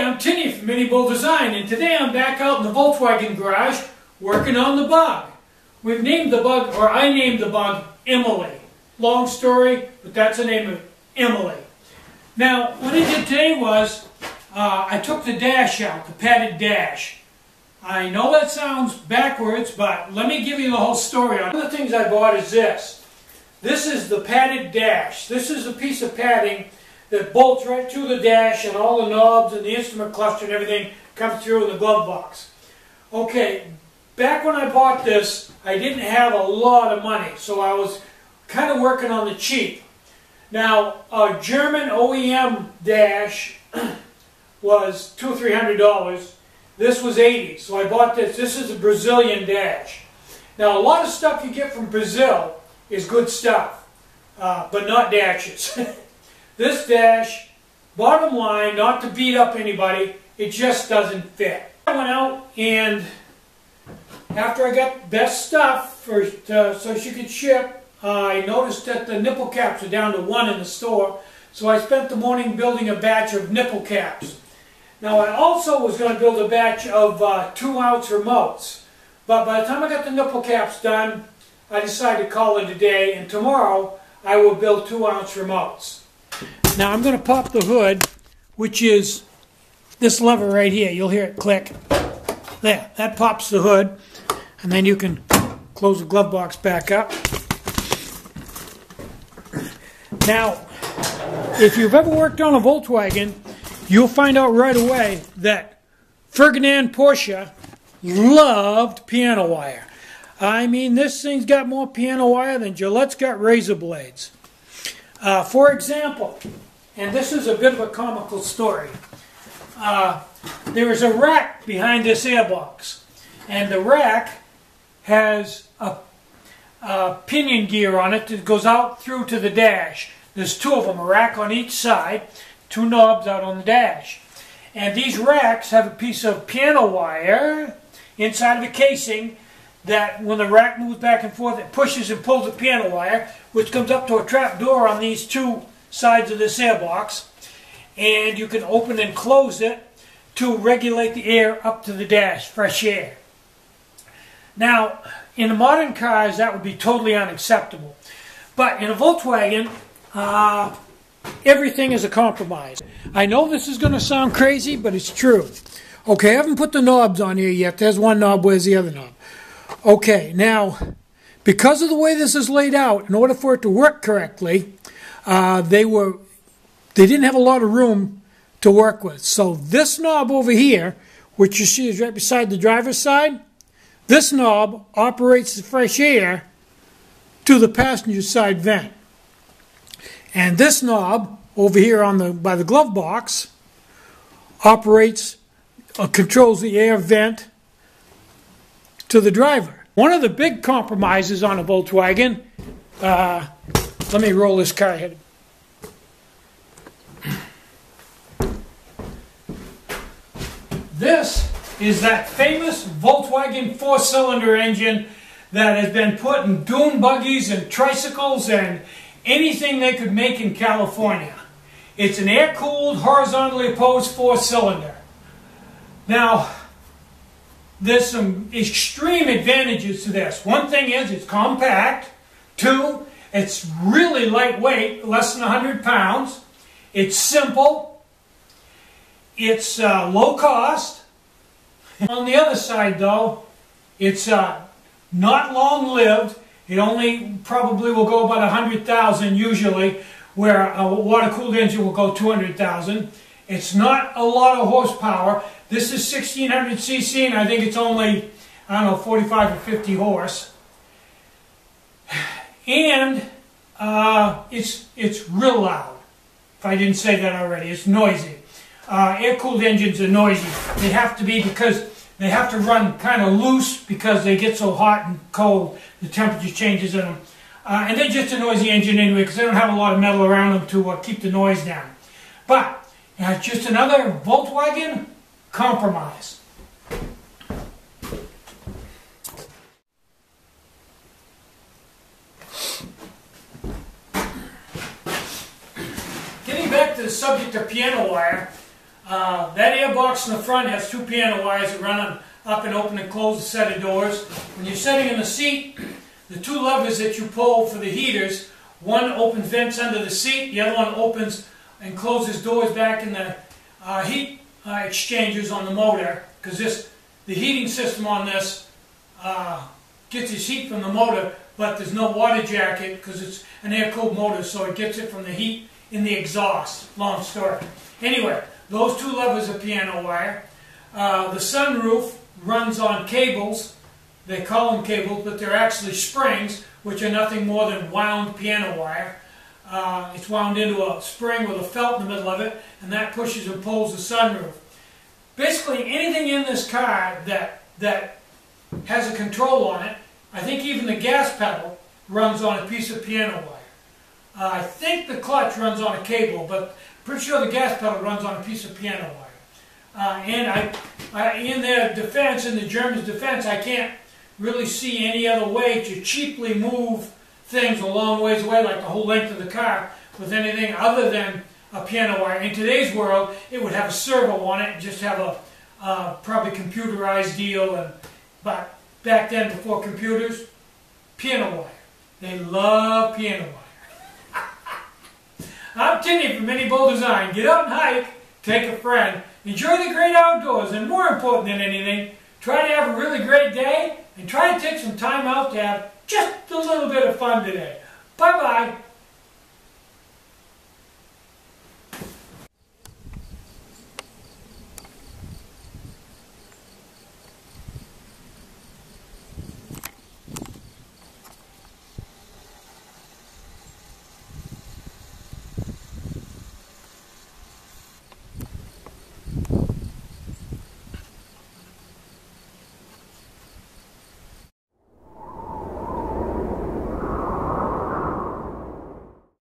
I'm Tinny from minibulldesign, and today I'm back out in the Volkswagen garage working on the bug. We've named the bug, or I named the bug, Emily. Long story, but that's the name of Emily. Now, what I did today was, I took the dash out, the padded dash. I know that sounds backwards, but let me give you the whole story. One of the things I bought is this. This is the padded dash. This is a piece of padding that bolts right to the dash, and all the knobs and the instrument cluster and everything comes through in the glove box. Okay, back when I bought this, I didn't have a lot of money, so I was kind of working on the cheap. Now, a German OEM dash was $200 or $300. This was $80, so I bought this. This is a Brazilian dash. Now, a lot of stuff you get from Brazil is good stuff, but not dashes. This dash, bottom line, not to beat up anybody, it just doesn't fit. I went out and after I got best stuff so she could ship, I noticed that the nipple caps are down to 1 in the store, so I spent the morning building a batch of nipple caps. Now I also was going to build a batch of 2-ounce remotes, but by the time I got the nipple caps done, I decided to call it a day, and tomorrow I will build 2-ounce remotes. Now I'm going to pop the hood, which is this lever right here. You'll hear it click. There, that pops the hood, and then you can close the glove box back up. Now, if you've ever worked on a Volkswagen, you'll find out right away that Ferdinand Porsche loved piano wire. I mean, this thing's got more piano wire than Gillette's got razor blades. For example, and this is a bit of a comical story, there is a rack behind this airbox, and the rack has a pinion gear on it that goes out through to the dash. There's 2 of them, a rack on each side, 2 knobs out on the dash. And these racks have a piece of piano wire inside of the casing that when the rack moves back and forth, it pushes and pulls the piano wire, which comes up to a trap door on these 2 sides of this airbox. And you can open and close it to regulate the air up to the dash, fresh air. Now, in the modern cars, that would be totally unacceptable. But in a Volkswagen, everything is a compromise. I know this is going to sound crazy, but it's true. Okay, I haven't put the knobs on here yet. There's one knob, where's the other knob? Okay, now, because of the way this is laid out, in order for it to work correctly, they didn't have a lot of room to work with. So this knob over here, which you see is right beside the driver's side, this knob operates the fresh air to the passenger side vent. And this knob over here by the glove box controls the air vent to the driver. One of the big compromises on a Volkswagen, let me roll this car ahead. This is that famous Volkswagen 4-cylinder engine that has been put in dune buggies and tricycles and anything they could make in California. It's an air-cooled, horizontally opposed 4-cylinder. Now, there's some extreme advantages to this. One thing is it's compact. 2, it's really lightweight, less than 100 pounds. It's simple. It's low cost. On the other side, though, it's not long-lived. It only probably will go about 100,000 usually, where a water-cooled engine will go 200,000. It's not a lot of horsepower. This is 1600 cc, and I think it's only, I don't know, 45 or 50 horse. And it's real loud. If I didn't say that already, it's noisy. Air-cooled engines are noisy. They have to be because they have to run kind of loose because they get so hot and cold. The temperature changes in them. And they're just a noisy engine anyway because they don't have a lot of metal around them to keep the noise down. But it's just another Volkswagen compromise. Getting back to the subject of piano wire, That airbox in the front has two piano wires that run up and open and close a set of doors. When you're sitting in the seat, the two levers that you pull for the heaters, one opens vents under the seat, the other one opens and closes doors back in the heat exchangers on the motor, because the heating system on this gets its heat from the motor, but there's no water jacket because it's an air-cooled motor, so it gets it from the heat in the exhaust. Long story. Anyway, those two levers are piano wire. The sunroof runs on cables. They call them cables, but they're actually springs, which are nothing more than wound piano wire. It's wound into a spring with a felt in the middle of it, and that pushes and pulls the sunroof. Basically, anything in this car that has a control on it, I think even the gas pedal runs on a piece of piano wire. I think the clutch runs on a cable, but pretty sure the gas pedal runs on a piece of piano wire. And in their defense, in the Germans' defense, I can't really see any other way to cheaply move things a long ways away, like the whole length of the car, with anything other than a piano wire. In today's world, it would have a servo on it and just have a probably computerized deal. But back then, before computers, piano wire. They love piano wire. I'm Tinny from minibulldesign. Get out and hike, take a friend, enjoy the great outdoors, and more important than anything, try to have a really great day and try to take some time out to have just a little bit of fun today. Bye-bye.